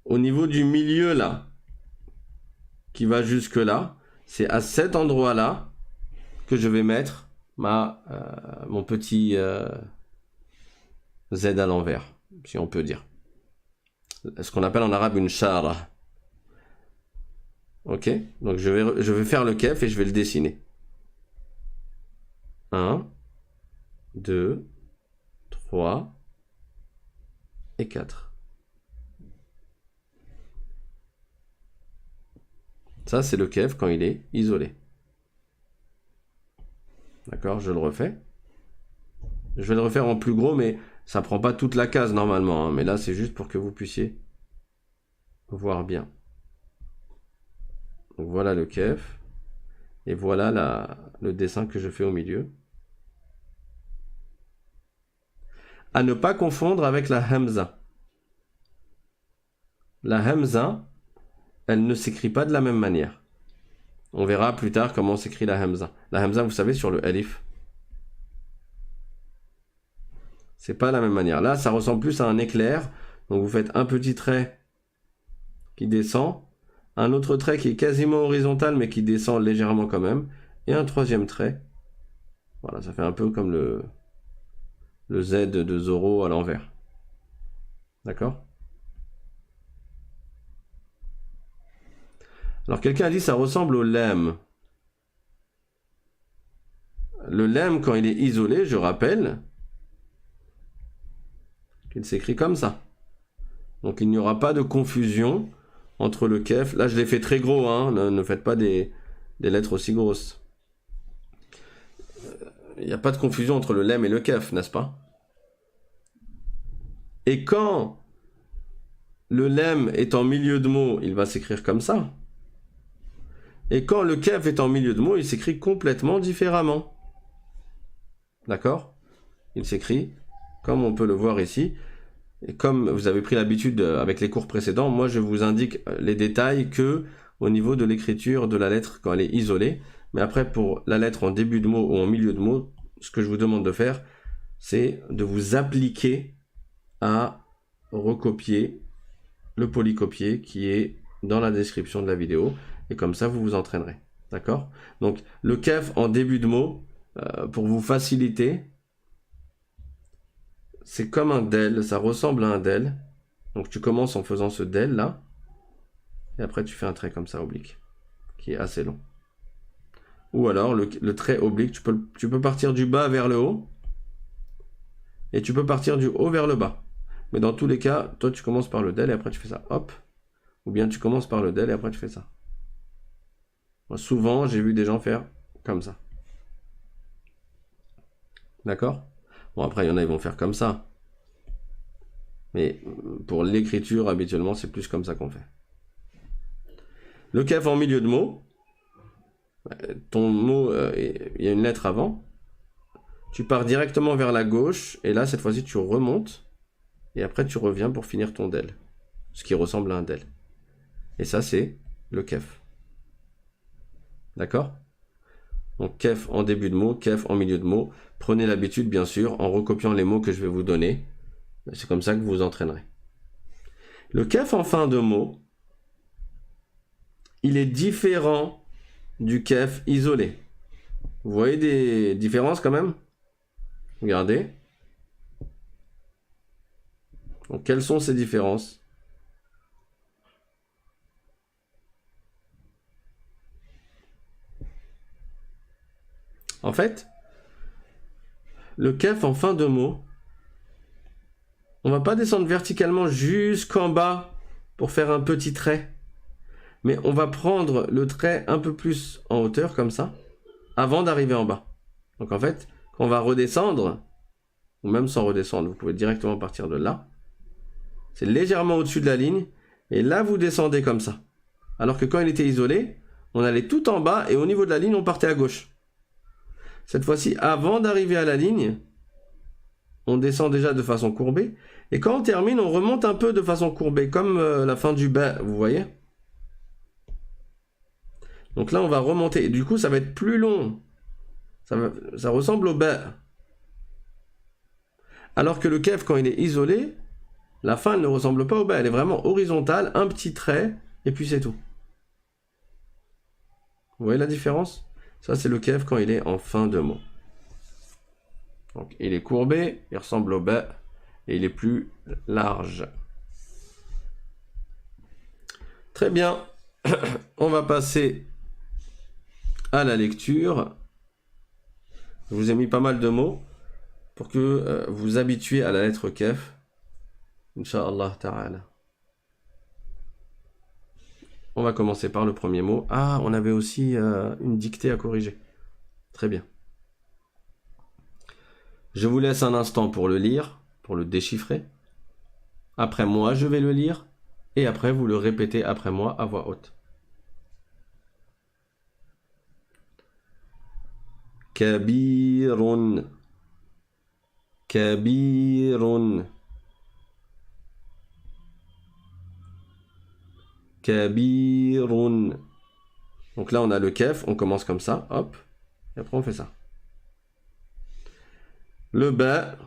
au niveau du milieu là, qui va jusque là, c'est à cet endroit-là que je vais mettre mon petit Z à l'envers, si on peut dire. Ce qu'on appelle en arabe une shara. Ok, donc je vais faire le kef et je vais le dessiner. 1, 2, 3 et 4. Ça, c'est le kef quand il est isolé. D'accord, je le refais. Je vais le refaire en plus gros, mais ça prend pas toute la case normalement, hein. Mais là, c'est juste pour que vous puissiez voir bien. Donc voilà le kef. Et voilà le dessin que je fais au milieu. À ne pas confondre avec la hamza. La hamza, elle ne s'écrit pas de la même manière. On verra plus tard comment s'écrit la hamza. La hamza, vous savez, sur le alif. C'est pas la même manière. Là, ça ressemble plus à un éclair. Donc vous faites un petit trait qui descend, un autre trait qui est quasiment horizontal mais qui descend légèrement quand même, et un troisième trait. Voilà, ça fait un peu comme le Z de Zoro à l'envers. D'accord? Alors quelqu'un a dit ça ressemble au lemme. Le lemme, quand il est isolé, je rappelle qu'il s'écrit comme ça. Donc il n'y aura pas de confusion entre le kef. Là, je l'ai fait très gros, hein. Ne faites pas des lettres aussi grosses. Il n'y a pas de confusion entre le lemme et le kef, n'est-ce pas? Et quand le lemme est en milieu de mot, il va s'écrire comme ça. Et quand le kef est en milieu de mot, il s'écrit complètement différemment. D'accord? Il s'écrit comme on peut le voir ici. Et comme vous avez pris l'habitude avec les cours précédents, moi je vous indique les détails que au niveau de l'écriture de la lettre quand elle est isolée. Mais après, pour la lettre en début de mot ou en milieu de mot, ce que je vous demande de faire, c'est de vous appliquer à recopier le polycopier qui est dans la description de la vidéo. Et comme ça, vous vous entraînerez. D'accord? Donc, le kef en début de mot, pour vous faciliter, c'est comme un del, ça ressemble à un del. Donc, tu commences en faisant ce del là. Et après, tu fais un trait comme ça, oblique, qui est assez long. Ou alors, le trait oblique, tu peux partir du bas vers le haut. Et tu peux partir du haut vers le bas. Mais dans tous les cas, toi, tu commences par le del et après, tu fais ça. Hop. Ou bien tu commences par le del et après, tu fais ça. Moi, souvent, j'ai vu des gens faire comme ça. D'accord? Bon, après, il y en a, ils vont faire comme ça. Mais pour l'écriture, habituellement, c'est plus comme ça qu'on fait. Le kef en milieu de mot. Ton mot, il y a une lettre avant. Tu pars directement vers la gauche. Et là, cette fois-ci, tu remontes. Et après, tu reviens pour finir ton del. Ce qui ressemble à un del. Et ça, c'est le kef. D'accord? Donc, kef en début de mot, kef en milieu de mot. Prenez l'habitude, bien sûr, en recopiant les mots que je vais vous donner. C'est comme ça que vous vous entraînerez. Le kef en fin de mot, il est différent du kef isolé. Vous voyez des différences quand même? Regardez. Donc, quelles sont ces différences? En fait, le kef en fin de mot, on va pas descendre verticalement jusqu'en bas pour faire un petit trait. Mais on va prendre le trait un peu plus en hauteur, comme ça, avant d'arriver en bas. Donc en fait, quand on va redescendre, ou même sans redescendre, vous pouvez directement partir de là. C'est légèrement au-dessus de la ligne, et là vous descendez comme ça. Alors que quand il était isolé, on allait tout en bas, et au niveau de la ligne, on partait à gauche. Cette fois-ci, avant d'arriver à la ligne, on descend déjà de façon courbée, et quand on termine, on remonte un peu de façon courbée, comme la fin du ba, vous voyez ? Donc là, on va remonter. Et du coup, ça va être plus long. Ça ressemble au ba. Alors que le kef, quand il est isolé, la fin, elle ne ressemble pas au ba. Elle est vraiment horizontale, un petit trait, et puis c'est tout. Vous voyez la différence ? Ça, c'est le kef quand il est en fin de mot. Donc, il est courbé, il ressemble au ba, et il est plus large. Très bien. On va passer à la lecture. Je vous ai mis pas mal de mots pour que vous vous habituiez à la lettre kef. Inch'Allah ta'ala. On va commencer par le premier mot. Ah, on avait aussi une dictée à corriger. Très bien. Je vous laisse un instant pour le lire, pour le déchiffrer. Après moi, je vais le lire. Et après, vous le répétez après moi à voix haute. Kabirun. Kabirun. Kabirun. Donc là, on a le kef, on commence comme ça, hop, et après on fait ça. Le ba,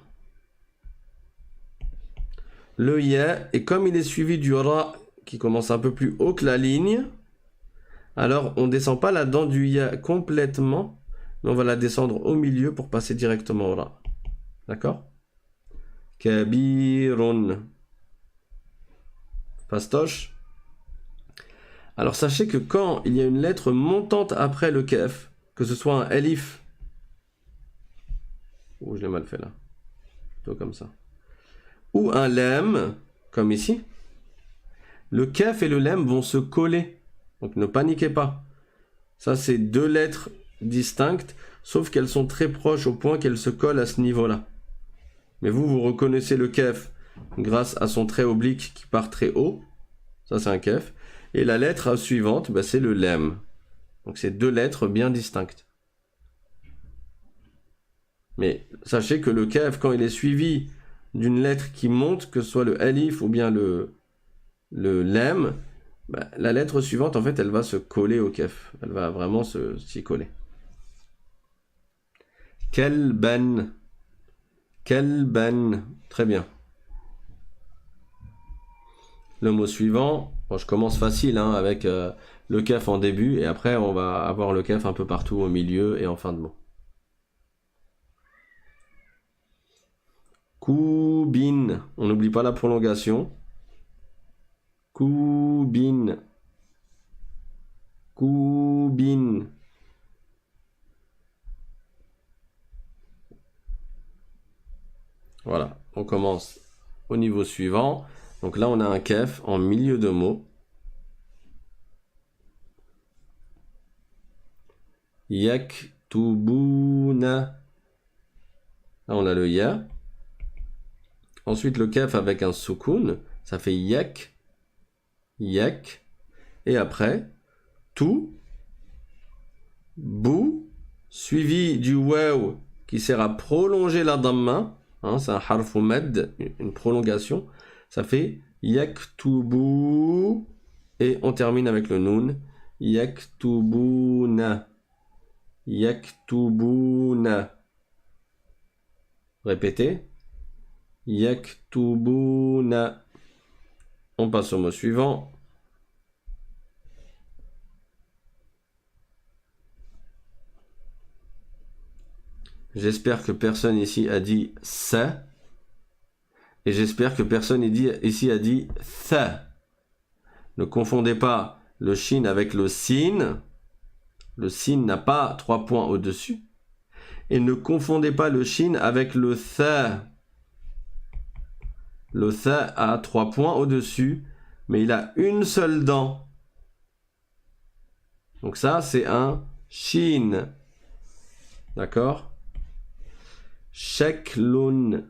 le ya, et comme il est suivi du ra, qui commence un peu plus haut que la ligne, alors on ne descend pas la dent du ya complètement, mais on va la descendre au milieu pour passer directement au ra. D'accord ? Kabirun. Fastoche. Alors sachez que quand il y a une lettre montante après le kef, que ce soit un elif, ou je l'ai mal fait là, plutôt comme ça, ou un lem, comme ici, le kef et le lem vont se coller. Donc ne paniquez pas. Ça c'est deux lettres distinctes, sauf qu'elles sont très proches au point qu'elles se collent à ce niveau-là. Mais vous reconnaissez le kef grâce à son trait oblique qui part très haut. Ça c'est un kef. Et la lettre suivante, bah, c'est le lem. Donc c'est deux lettres bien distinctes. Mais sachez que le kef, quand il est suivi d'une lettre qui monte, que ce soit le alif ou bien le lem, bah, la lettre suivante, en fait, elle va se coller au kef. Elle va vraiment s'y coller. Kelben. Kelben. Très bien. Le mot suivant, bon, je commence facile hein, avec le kef en début et après on va avoir le kef un peu partout au milieu et en fin de mot. Koubin, on n'oublie pas la prolongation. Koubin. Koubin. Voilà, on commence au niveau suivant. Donc là, on a un kef en milieu de mot. Yaktubuna. Là, on a le ya. Ensuite, le kef avec un soukoun. Ça fait yak. Yak. Et après, tout. Bou. Suivi du waw qui sert à prolonger la damma. Hein, c'est un harfu med, une prolongation. Ça fait yaktubu et on termine avec le nun yaktubuna. Yaktubuna. Répétez. Yaktubuna. On passe au mot suivant. J'espère que personne ici a dit ça. Et j'espère que personne ici a dit tha. Ne confondez pas le shin avec le sin. Le sin n'a pas 3 points au-dessus. Et ne confondez pas le shin avec le tha. Le tha a 3 points au-dessus, mais il a une seule dent. Donc ça, c'est un shin. D'accord? Sheklun.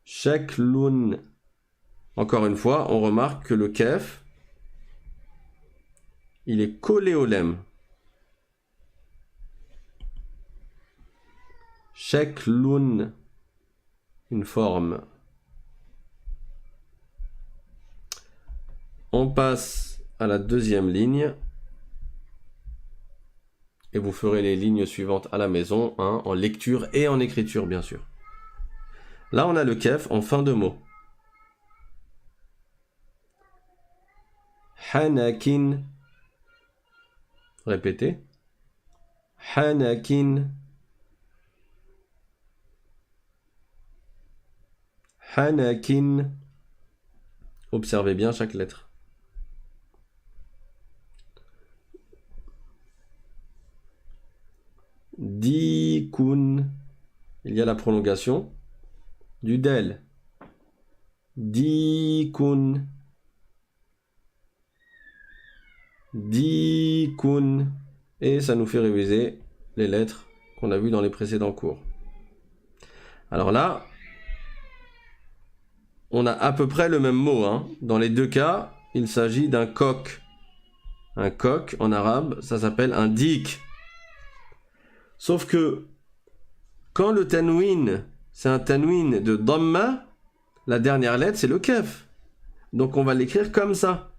Sheklun. Encore une fois, on remarque que le kef, il est collé au lemme. Sheklun. Une forme. On passe à la deuxième ligne. Et vous ferez les lignes suivantes à la maison, hein, en lecture et en écriture, bien sûr. Là, on a le kef en fin de mot. Hanakin. Répétez. Hanakin. Hanakin. Observez bien chaque lettre. Dikun. Il y a la prolongation du del. Dikun. Dikun. Et ça nous fait réviser les lettres qu'on a vues dans les précédents cours. Alors là, on a à peu près le même mot, hein. Dans les deux cas, il s'agit d'un coq. Un coq, en arabe, ça s'appelle un dik. Sauf que, quand le tanwin, c'est un tanwin de dhamma, la dernière lettre, c'est le kaf. Donc on va l'écrire comme ça.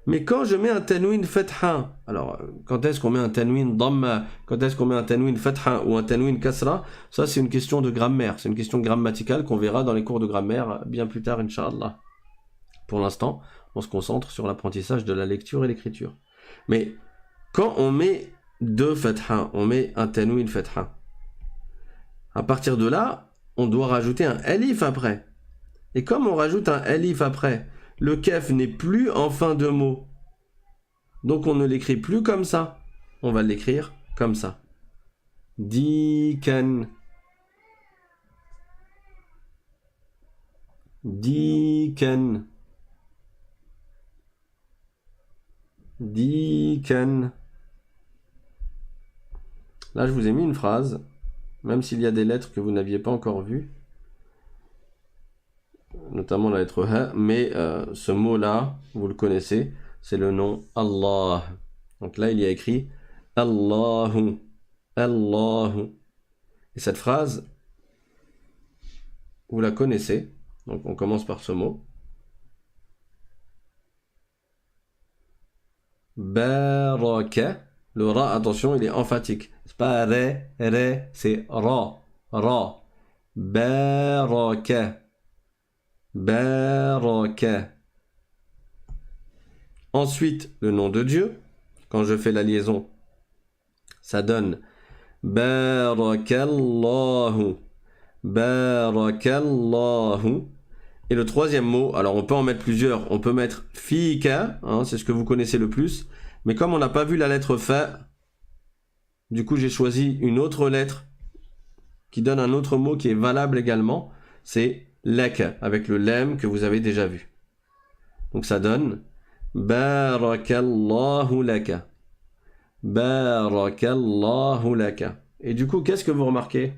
Mais quand je mets un tanwin fatha, alors quand est-ce qu'on met un tanwin dhamma, quand est-ce qu'on met un tanwin fatha ou un tanwin kasra, ça c'est une question de grammaire, c'est une question grammaticale qu'on verra dans les cours de grammaire bien plus tard, incha'Allah. Pour l'instant, on se concentre sur l'apprentissage de la lecture et l'écriture. Mais quand on met deux fatha, on met un tanwin fatha, à partir de là, on doit rajouter un alif après. Et comme on rajoute un alif après, le kaf n'est plus en fin de mot. Donc on ne l'écrit plus comme ça. On va l'écrire comme ça. Dikan. Dikan. Dikan. Là, je vous ai mis une phrase, même s'il y a des lettres que vous n'aviez pas encore vues, notamment la lettre Ha, mais ce mot-là, vous le connaissez, c'est le nom Allah. Donc là, il y a écrit Allahu, Allahu. Et cette phrase, vous la connaissez. Donc on commence par ce mot. Baraka. Le ra, attention, il est emphatique. C'est pas re, re, c'est ra, ra. Baraka. Baraka. Ensuite, le nom de Dieu. Quand je fais la liaison, ça donne Barakallahu. Barakallahu. Et le troisième mot, alors on peut en mettre plusieurs. On peut mettre Fika, hein, c'est ce que vous connaissez le plus. Mais comme on n'a pas vu la lettre Fa, du coup j'ai choisi une autre lettre qui donne un autre mot qui est valable également. C'est Laka, avec le lem que vous avez déjà vu. Donc ça donne Barakallahu laka. Barakallahu laka. Et du coup, qu'est-ce que vous remarquez?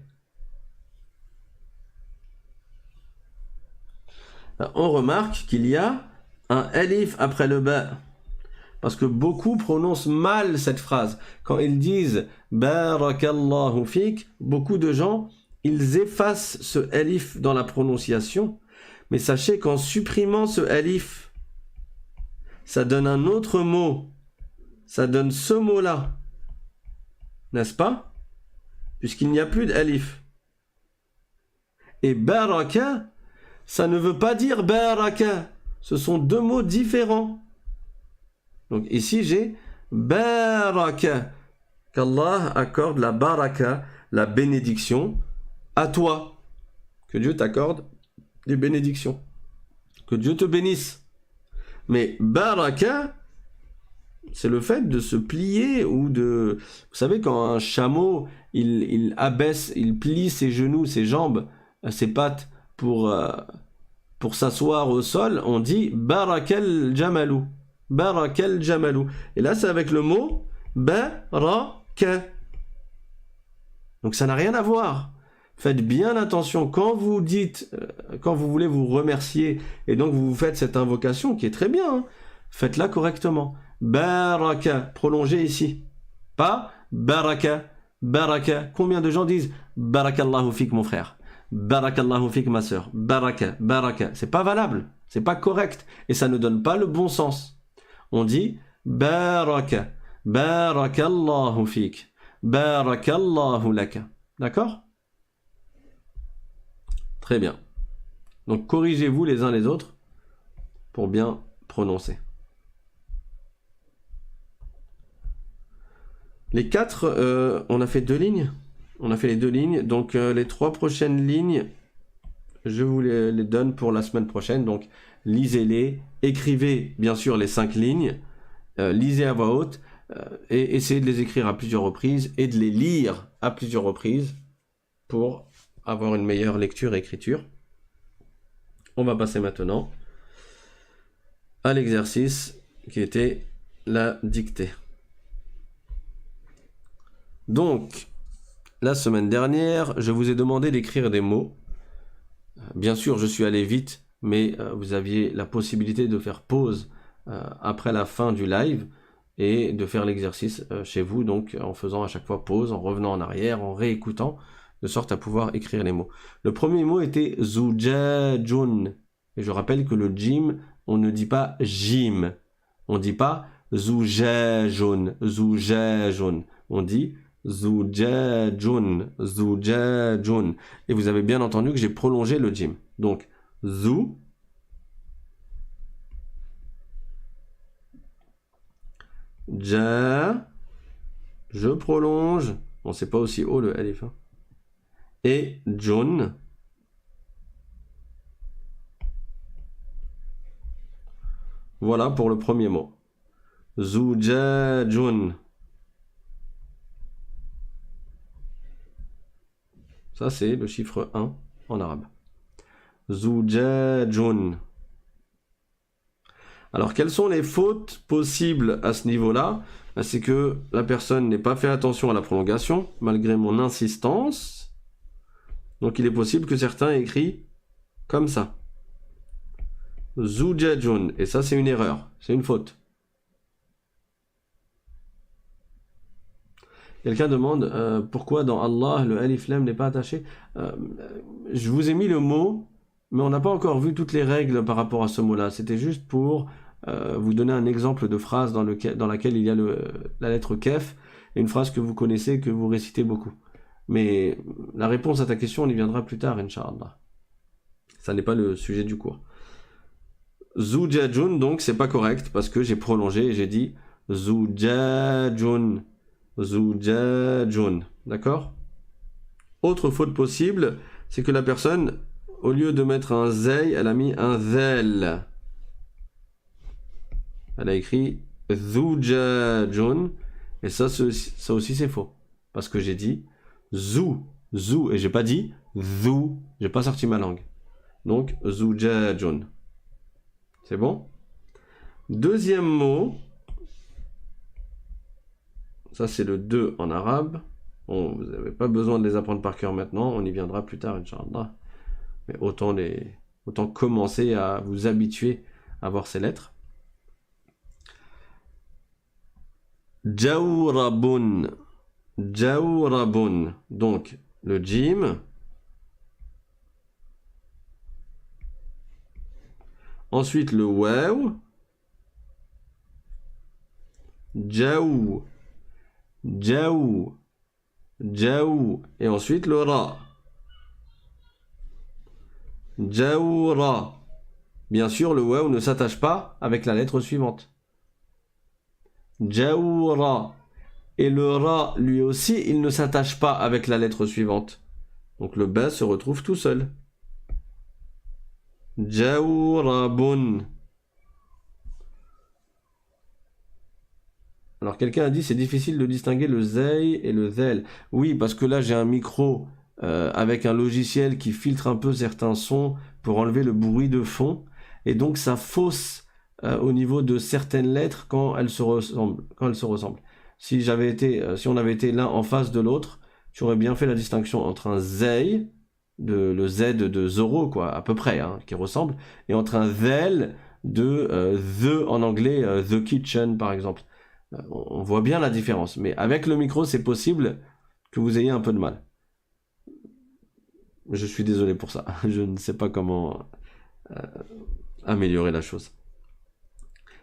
On remarque qu'il y a un alif après le ba. Parce que beaucoup prononcent mal cette phrase. Quand ils disent Barakallahu fik, beaucoup de gens, ils effacent ce alif dans la prononciation. Mais sachez qu'en supprimant ce alif, ça donne un autre mot. Ça donne ce mot-là. N'est-ce pas? Puisqu'il n'y a plus d'alif. Et baraka, ça ne veut pas dire baraka. Ce sont deux mots différents. Donc ici, j'ai baraka. Qu'Allah accorde la baraka, la bénédiction, à toi. Que Dieu t'accorde des bénédictions. Que Dieu te bénisse. Mais baraka, c'est le fait de se plier ou de... Vous savez, quand un chameau, il abaisse, il plie ses genoux, ses jambes, ses pattes pour s'asseoir au sol, on dit Barakel Jamalou. Barakel Jamalou. Et là, c'est avec le mot Baraka. Donc ça n'a rien à voir. Faites bien attention quand vous dites, quand vous voulez vous remercier, et donc vous faites cette invocation qui est très bien, hein, faites-la correctement. Baraka, prolongez ici. Pas baraka, baraka. Combien de gens disent Barakallahu fik mon frère, Barakallahu fik ma sœur, baraka, baraka. C'est pas valable, c'est pas correct, et ça ne donne pas le bon sens. On dit baraka, barakallahu fik, barakallahu laka. D'accord ? Très bien. Donc corrigez-vous les uns les autres pour bien prononcer. Les 4, on a fait 2 lignes. On a fait les 2 lignes. Donc les 3 prochaines lignes, je vous les donne pour la semaine prochaine. Donc lisez-les, écrivez bien sûr les 5 lignes, lisez à voix haute et essayez de les écrire à plusieurs reprises et de les lire à plusieurs reprises pour avoir une meilleure lecture et écriture. On va passer maintenant à l'exercice qui était la dictée. Donc, la semaine dernière, je vous ai demandé d'écrire des mots. Bien sûr, je suis allé vite, mais vous aviez la possibilité de faire pause après la fin du live et de faire l'exercice chez vous, donc en faisant à chaque fois pause, en revenant en arrière, en réécoutant, de sorte à pouvoir écrire les mots. Le premier mot était Zujajun. Et je rappelle que le jim, on ne dit pas jim. On ne dit pas Zujajun, Zujajun. On dit Zujajun, Zujajun. Et vous avez bien entendu que j'ai prolongé le jim. Donc, Zu. Ja. Je prolonge. Bon, c'est pas aussi haut le alif, hein. Et Jun. Voilà pour le premier mot. Zujajun. Ça, c'est le chiffre 1 en arabe. Zujajun. Alors, quelles sont les fautes possibles à ce niveau-là? C'est que la personne n'ait pas fait attention à la prolongation, malgré mon insistance. Donc il est possible que certains aient écrit comme ça. Zujajun. Et ça, c'est une erreur. C'est une faute. Quelqu'un demande pourquoi dans Allah, le alif lam n'est pas attaché. Je vous ai mis le mot, mais on n'a pas encore vu toutes les règles par rapport à ce mot-là. C'était juste pour vous donner un exemple de phrase dans laquelle il y a la lettre kef, et une phrase que vous connaissez, que vous récitez beaucoup. Mais la réponse à ta question, on y viendra plus tard, Inch'Allah. Ça n'est pas le sujet du cours. Zujajun, donc, c'est pas correct, parce que j'ai prolongé et j'ai dit Zujajun. Zujajun. D'accord? Autre faute possible, c'est que la personne, au lieu de mettre un zey, elle a mis un zel. Elle a écrit Zujajun. Et ça aussi c'est faux. Parce que j'ai dit Zou, Zou, et j'ai pas dit Zou, j'ai pas sorti ma langue. Donc, Zujajun. C'est bon? Deuxième mot, ça c'est le 2 en arabe. Bon, vous n'avez pas besoin de les apprendre par cœur maintenant, on y viendra plus tard, Inch'Allah. Mais autant commencer à vous habituer à voir ces lettres. Jawrabun. Jawrabun. Donc, le jim. Ensuite, le waw. Jaou. Jaou. Jaou. Et ensuite, le ra. Jawra. Bien sûr, le waw ne s'attache pas avec la lettre suivante. Jawra. Et le ra, lui aussi, il ne s'attache pas avec la lettre suivante. Donc le ba se retrouve tout seul. Jawrabun. Alors quelqu'un a dit c'est difficile de distinguer le zei et le zel. Oui, parce que là j'ai un micro avec un logiciel qui filtre un peu certains sons pour enlever le bruit de fond. Et donc ça fausse au niveau de certaines lettres quand elles se ressemblent. Si on avait été l'un en face de l'autre, tu aurais bien fait la distinction entre un zei, le Z de Zorro, quoi, à peu près, hein, qui ressemble, et entre un zel de the en anglais, the kitchen par exemple. On voit bien la différence, mais avec le micro, c'est possible que vous ayez un peu de mal. Je suis désolé pour ça. Je ne sais pas comment améliorer la chose.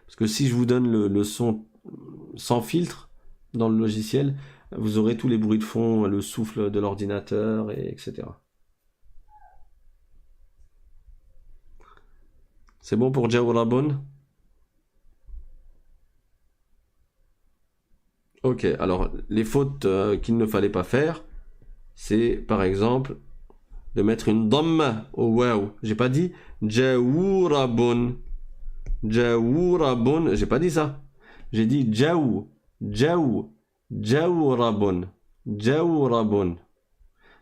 Parce que si je vous donne le son sans filtre dans le logiciel, vous aurez tous les bruits de fond, le souffle de l'ordinateur, etc. C'est bon pour Jawrabon? Ok, alors les fautes qu'il ne fallait pas faire, c'est par exemple de mettre une dhamma au waw. J'ai pas dit Jawrabon. Jawrabon, j'ai pas dit ça. J'ai dit Jawrabon. Jawrabon.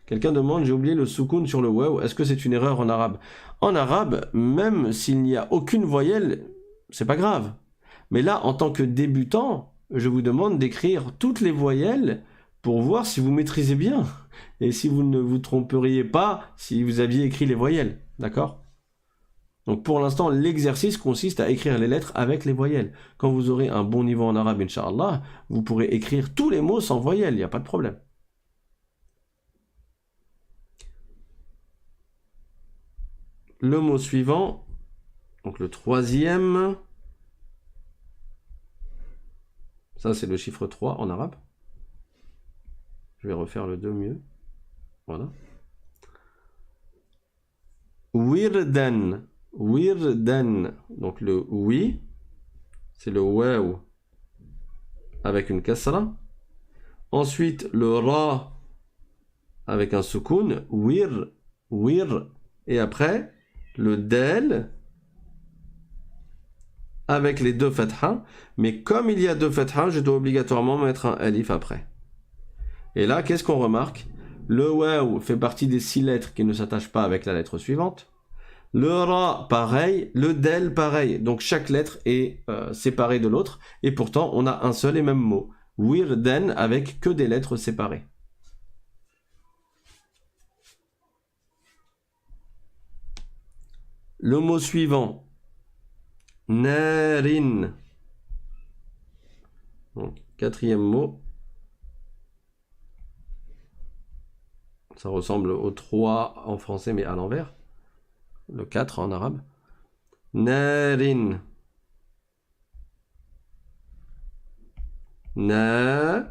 Quelqu'un demande, j'ai oublié le soukoun sur le waw. Est-ce que c'est une erreur en arabe? En arabe, même s'il n'y a aucune voyelle, c'est pas grave. Mais là, en tant que débutant, je vous demande d'écrire toutes les voyelles pour voir si vous maîtrisez bien. Et si vous ne vous tromperiez pas si vous aviez écrit les voyelles. D'accord? Donc pour l'instant, l'exercice consiste à écrire les lettres avec les voyelles. Quand vous aurez un bon niveau en arabe, Inch'Allah, vous pourrez écrire tous les mots sans voyelles, il n'y a pas de problème. Le mot suivant, donc le troisième, ça c'est le chiffre 3 en arabe. Je vais refaire le 2 mieux. Voilà. Wirdan. Wirdan. Donc le oui, c'est le waw avec une kasra. Ensuite le ra avec un soukoun. Wir. Et après le del avec les deux fatha. Mais comme il y a deux fatha, je dois obligatoirement mettre un alif après. Et là, qu'est-ce qu'on remarque? Le waw fait partie des 6 lettres qui ne s'attachent pas avec la lettre suivante. Le ra, pareil. Le del, pareil. Donc chaque lettre est séparée de l'autre. Et pourtant, on a un seul et même mot. Wirden avec que des lettres séparées. Le mot suivant. Narin. Donc, quatrième mot. Ça ressemble au 3 en français, mais à l'envers. Le 4 en arabe. Narin. Narin.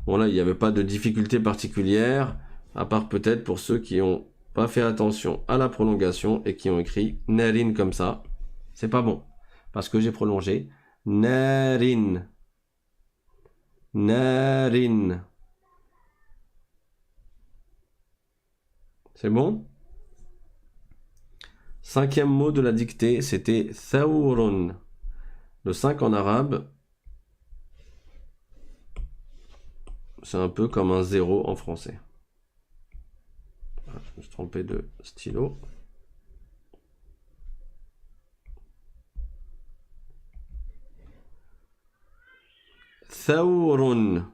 Bon là, il n'y avait pas de difficulté particulière, à part peut-être pour ceux qui n'ont pas fait attention à la prolongation et qui ont écrit narin comme ça. C'est pas bon, parce que j'ai prolongé. Narin. Narin. C'est bon? Cinquième mot de la dictée, c'était thawrun. Le 5 en arabe, c'est un peu comme un 0 en français. Voilà, je me suis trompé de stylo. Thawrun.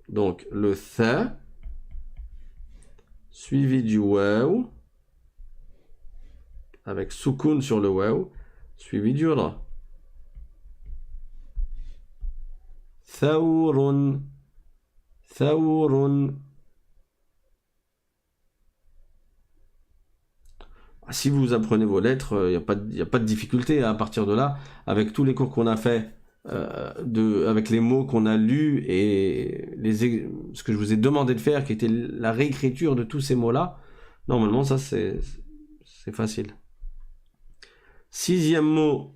Donc le tha suivi du waw avec soukoun sur le waw suivi du ra. Thawrun. Thawrun. Si vous apprenez vos lettres, il n'y a pas de difficulté à partir de là. Avec tous les cours qu'on a fait, avec les mots qu'on a lus et ce que je vous ai demandé de faire, qui était la réécriture de tous ces mots-là, normalement, ça, c'est facile. Sixième mot.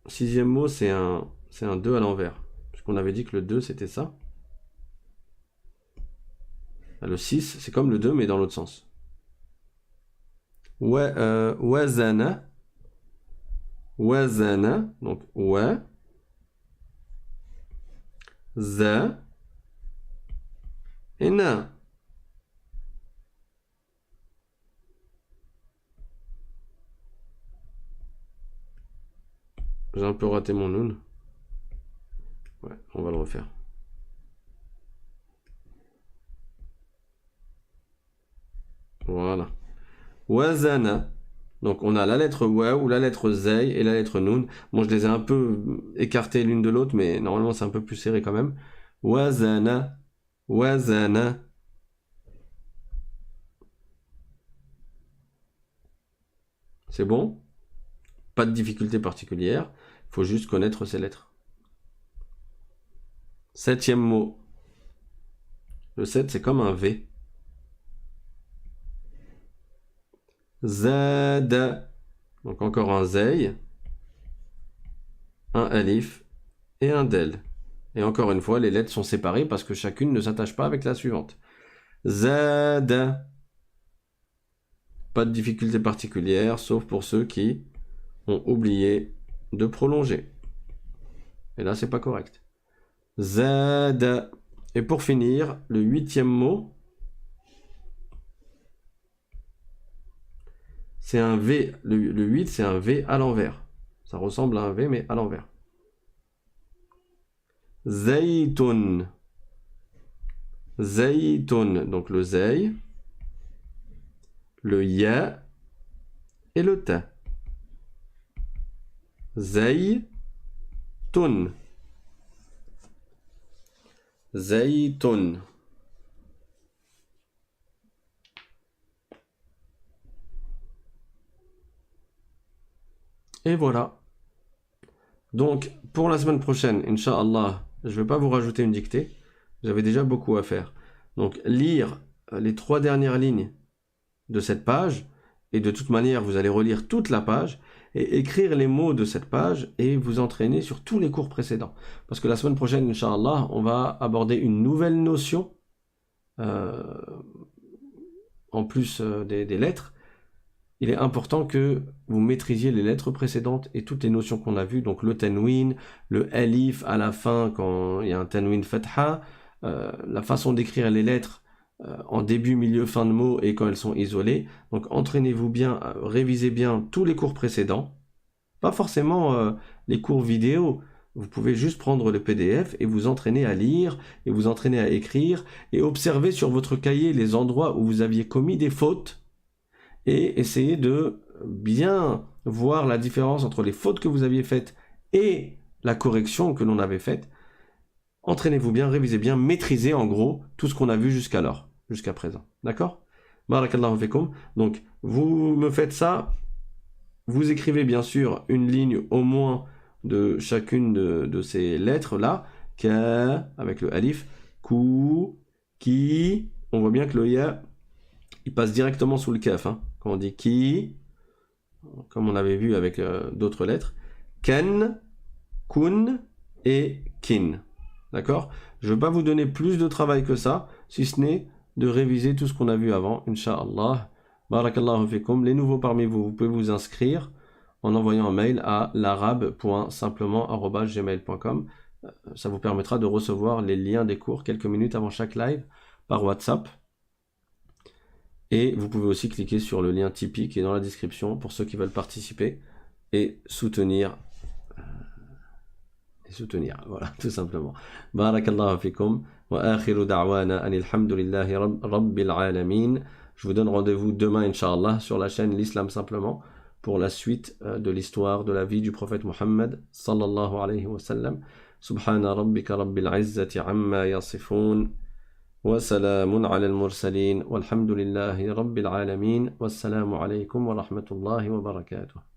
Sixième mot, c'est un 2 à l'envers. Parce qu'on avait dit que le 2, c'était ça. Le 6, c'est comme le 2, mais dans l'autre sens. Wazana. Wazana. Donc, wa. Za. Et na. J'ai un peu raté mon noun. Ouais, on va le refaire. Voilà. Wazana. Donc on a la lettre wa ou la lettre zay et la lettre noun. Bon, je les ai un peu écartées l'une de l'autre, mais normalement c'est un peu plus serré quand même. Wazana. Wazana. C'est bon? Pas de difficulté particulière. Il faut juste connaître ces lettres. 7e mot. Le 7, c'est comme un V. Zada. Donc encore un zay, un alif et un del. Et encore une fois, les lettres sont séparées parce que chacune ne s'attache pas avec la suivante. Zada. Pas de difficulté particulière, sauf pour ceux qui ont oublié de prolonger. Et là, c'est pas correct. Zada. Et pour finir, le 8e mot, c'est un V. Le 8, c'est un V à l'envers. Ça ressemble à un V, mais à l'envers. Zaytun. Zaytun. Donc le zay, le ya et le ta. Zaytun. Zaytun. Et voilà. Donc, pour la semaine prochaine, Inch'Allah, je ne vais pas vous rajouter une dictée. J'avais déjà beaucoup à faire. Donc, lire les 3 dernières lignes de cette page. Et de toute manière, vous allez relire toute la page et écrire les mots de cette page et vous entraîner sur tous les cours précédents. Parce que la semaine prochaine, Inch'Allah, on va aborder une nouvelle notion en plus des lettres. Il est important que vous maîtrisiez les lettres précédentes et toutes les notions qu'on a vues, donc le tanwin, le alif à la fin quand il y a un tanwin fatha, la façon d'écrire les lettres en début, milieu, fin de mots et quand elles sont isolées. Donc entraînez-vous bien, révisez bien tous les cours précédents, pas forcément les cours vidéo. Vous pouvez juste prendre le PDF et vous entraîner à lire et vous entraîner à écrire et observer sur votre cahier les endroits où vous aviez commis des fautes et essayer de bien voir la différence entre les fautes que vous aviez faites et la correction que l'on avait faite. Entraînez-vous bien, révisez bien, maîtrisez en gros tout ce qu'on a vu jusqu'à présent. D'accord? Barakallahu fikum. Donc, vous me faites ça, vous écrivez bien sûr une ligne au moins de chacune de ces lettres-là, ka, avec le alif, ku, ki, on voit bien que le ya, il passe directement sous le kaf, hein. Quand on dit ki, comme on avait vu avec d'autres lettres, ken, kun et kin. D'accord? Je ne vais pas vous donner plus de travail que ça, si ce n'est de réviser tout ce qu'on a vu avant, Inch'Allah. Barakallahu fikum. Les nouveaux parmi vous, vous pouvez vous inscrire en envoyant un mail à l'arabe.simplement@gmail.com. Ça vous permettra de recevoir les liens des cours quelques minutes avant chaque live par WhatsApp. Et vous pouvez aussi cliquer sur le lien Tipeee qui est dans la description pour ceux qui veulent participer et soutenir. Voilà, tout simplement. Barakallahu fikum. Wa akhiru da'wana anil hamdulillahi rabbil alamin. Je vous donne rendez-vous demain, Inch'Allah, sur la chaîne L'Islam Simplement, pour la suite de l'histoire de la vie du prophète Muhammad, sallallahu alayhi wa sallam. Subhana rabbika rabbil izzati amma yasifun. وسلام على المرسلين والحمد لله رب العالمين والسلام عليكم ورحمة الله وبركاته.